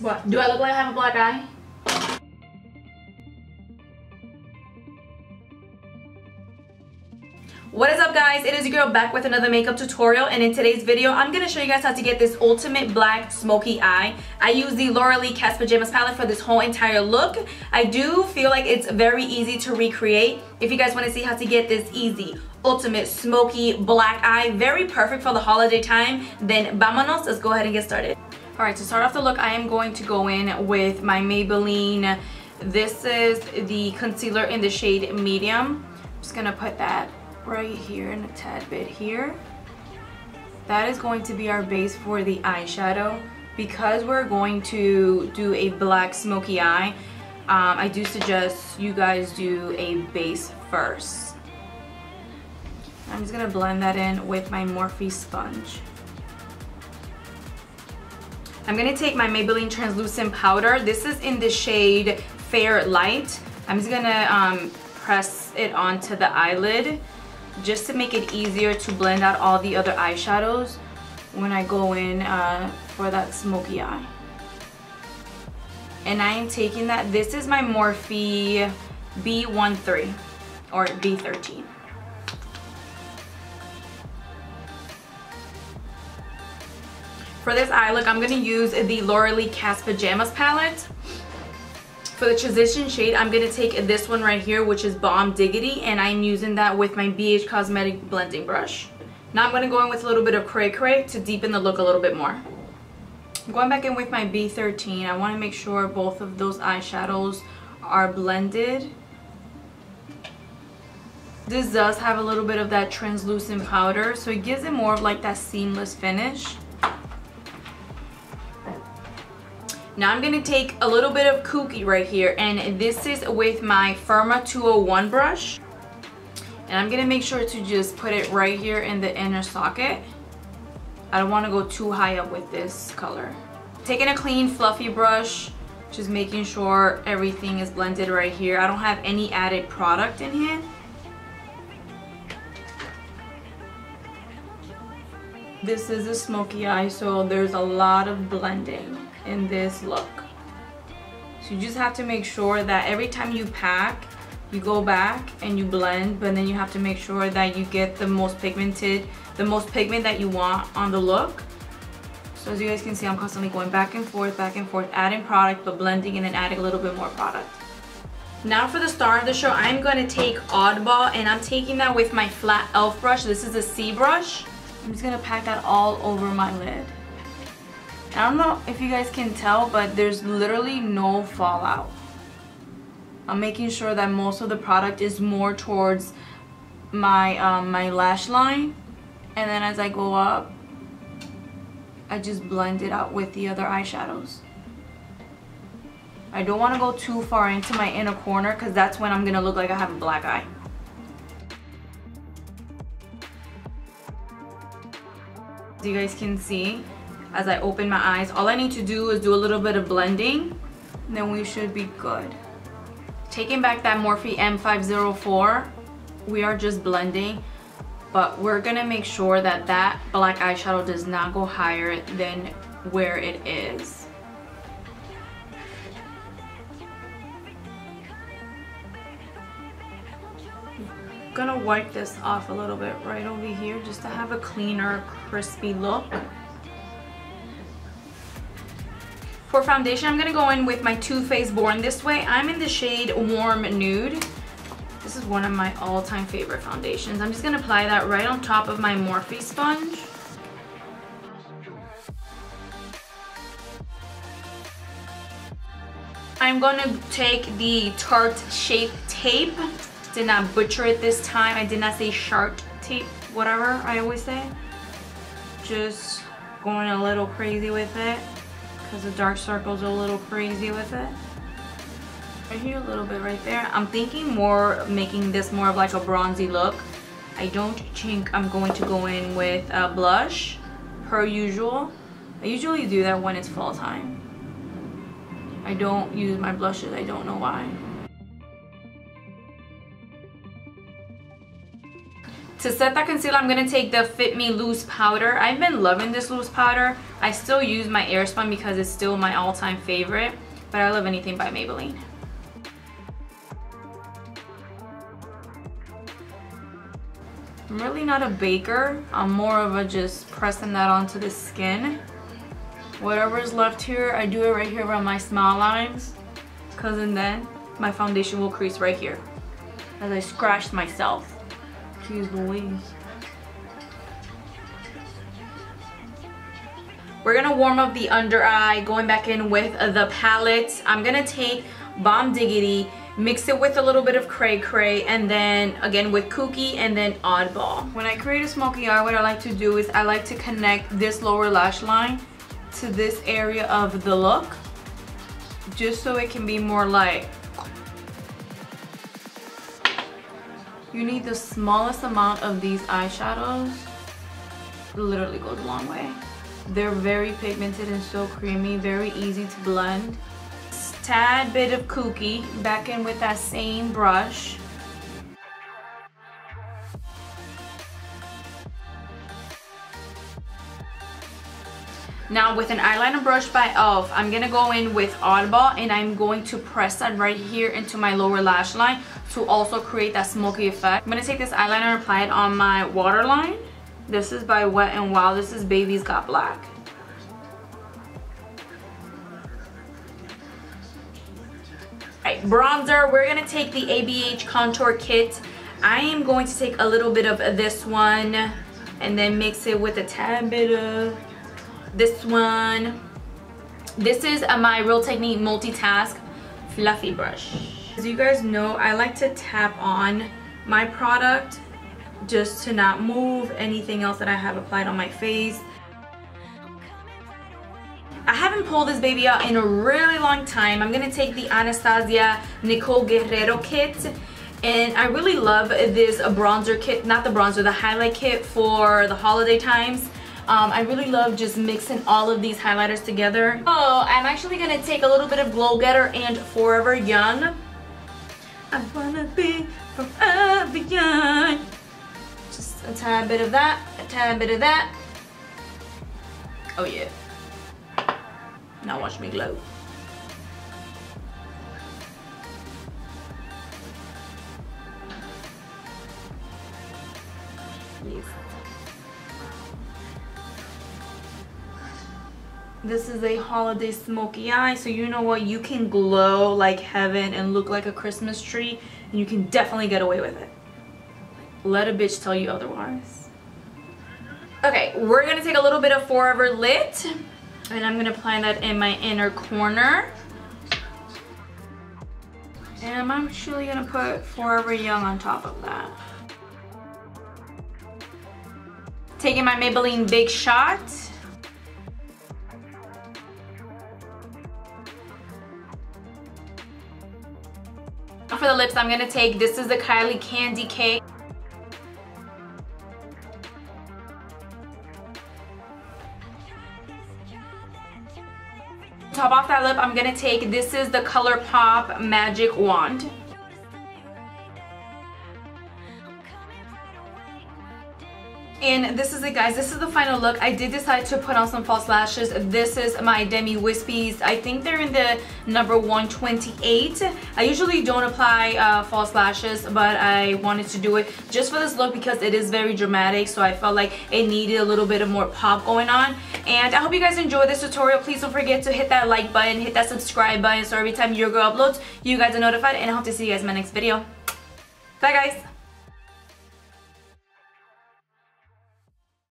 What? Do I look like I have a black eye? What is up, guys? It is your girl back with another makeup tutorial, and in today's video I'm going to show you guys how to get this ultimate black smoky eye. I use the Lauralee Cast Pajamas palette for this whole entire look. I do feel like it's very easy to recreate. If you guys want to see how to get this easy ultimate smoky black eye, very perfect for the holiday time, then vámonos, let's go ahead and get started. Alright, to start off the look, I am going to go in with my Maybelline. This is the concealer in the shade medium. I'm just going to put that right here and a tad bit here. That is going to be our base for the eyeshadow. Because we're going to do a black smoky eye, I do suggest you guys do a base first. I'm just gonna blend that in with my Morphe sponge. I'm gonna take my Maybelline translucent powder. This is in the shade Fair Light. I'm just gonna press it onto the eyelid just to make it easier to blend out all the other eyeshadows when I go in for that smoky eye. And I am taking that, this is my Morphe B13 or B13. For this eye look, I'm going to use the Lauralee Cast Pajamas palette. For the transition shade, I'm going to take this one right here, which is Bomb Diggity, and I'm using that with my BH Cosmetic blending brush. Now I'm going to go in with a little bit of Cray Cray to deepen the look a little bit more. I'm going back in with my B13. I want to make sure both of those eyeshadows are blended. This does have a little bit of that translucent powder, so it gives it more of like that seamless finish. Now I'm going to take a little bit of Kooky right here, and this is with my Firma 201 brush. And I'm going to make sure to just put it right here in the inner socket. I don't want to go too high up with this color. Taking a clean fluffy brush, just making sure everything is blended right here. I don't have any added product in here. This is a smoky eye, so there's a lot of blending in this look. So you just have to make sure that every time you pack, you go back and you blend, but then you have to make sure that you get the most pigment that you want on the look. So as you guys can see, I'm constantly going back and forth, adding product, but blending and then adding a little bit more product. Now for the star of the show, I'm going to take Oddball, and I'm taking that with my flat elf brush. This is a C brush. I'm just going to pack that all over my lid. I don't know if you guys can tell, but there's literally no fallout. I'm making sure that most of the product is more towards my my lash line, and then as I go up, I just blend it out with the other eyeshadows. I don't want to go too far into my inner corner because that's when I'm gonna look like I have a black eye. As you guys can see, as I open my eyes, all I need to do is do a little bit of blending, and then we should be good. Taking back that Morphe M504, we are just blending, but we're gonna make sure that that black eyeshadow does not go higher than where it is. I'm gonna wipe this off a little bit right over here just to have a cleaner, crispy look. For foundation, I'm going to go in with my Too Faced Born This Way. I'm in the shade Warm Nude. This is one of my all-time favorite foundations. I'm just going to apply that right on top of my Morphe sponge. I'm going to take the Tarte Shape Tape. Did not butcher it this time. I did not say Sharp Tape, whatever I always say. Just going a little crazy with it, because the dark circles are a little crazy with it. Right here, a little bit right there. I'm thinking more, making this more of like a bronzy look. I don't think I'm going to go in with a blush, per usual. I usually do that when it's fall time. I don't use my blushes, I don't know why. To set that concealer, I'm going to take the Fit Me Loose Powder. I've been loving this loose powder. I still use my Airspun because it's still my all-time favorite. But I love anything by Maybelline. I'm really not a baker. I'm more of a just pressing that onto the skin. Whatever's left here, I do it right here around my smile lines. Because then my foundation will crease right here. As I scratched myself. Jeez Louise. We're gonna warm up the under eye, going back in with the palette. I'm gonna take Bomb Diggity, mix it with a little bit of Cray Cray, and then again with Kooky and then Oddball. When I create a smoky eye, what I like to do is I like to connect this lower lash line to this area of the look, just so it can be more like, you need the smallest amount of these eyeshadows. It literally goes a long way. They're very pigmented and so creamy, very easy to blend. Tad bit of Kooky, back in with that same brush. Now with an eyeliner brush by e.l.f., I'm gonna go in with Oddball and I'm going to press that right here into my lower lash line to also create that smoky effect. I'm gonna take this eyeliner and apply it on my waterline. This is by Wet n Wild. This is Baby's Got Black. Alright, bronzer. We're gonna take the ABH Contour Kit. I am going to take a little bit of this one and then mix it with a tad bit of this one. This is my Real Technique Multitask Fluffy Brush. As you guys know, I like to tap on my product just to not move anything else that I have applied on my face. I haven't pulled this baby out in a really long time. I'm gonna take the Anastasia Nicole Guerrero kit, and I really love this bronzer kit, not the bronzer, the highlight kit for the holiday times. I really love just mixing all of these highlighters together. Oh, I'm actually gonna take a little bit of Glow Getter and Forever Young. I wanna be forever young. Just a tad bit of that, a tad bit of that. Oh yeah. Now watch me glow. Yes. This is a holiday smoky eye, so you know what? You can glow like heaven and look like a Christmas tree, and you can definitely get away with it. Let a bitch tell you otherwise. Okay, we're gonna take a little bit of Forever Lit, and I'm gonna apply that in my inner corner. And I'm actually gonna put Forever Young on top of that. Taking my Maybelline Big Shot. For the lips, I'm gonna take, this is the Kylie Candy Cake. Top off that lip, I'm gonna take, this is the ColourPop Magic Wand. And this is it, guys. This is the final look. I did decide to put on some false lashes. This is my Demi Wispies. I think they're in the number 128. I usually don't apply false lashes, but I wanted to do it just for this look because it is very dramatic. So I felt like it needed a little bit of more pop going on. And I hope you guys enjoyed this tutorial. Please don't forget to hit that like button, hit that subscribe button, so every time your girl uploads, you guys are notified. And I hope to see you guys in my next video. Bye, guys.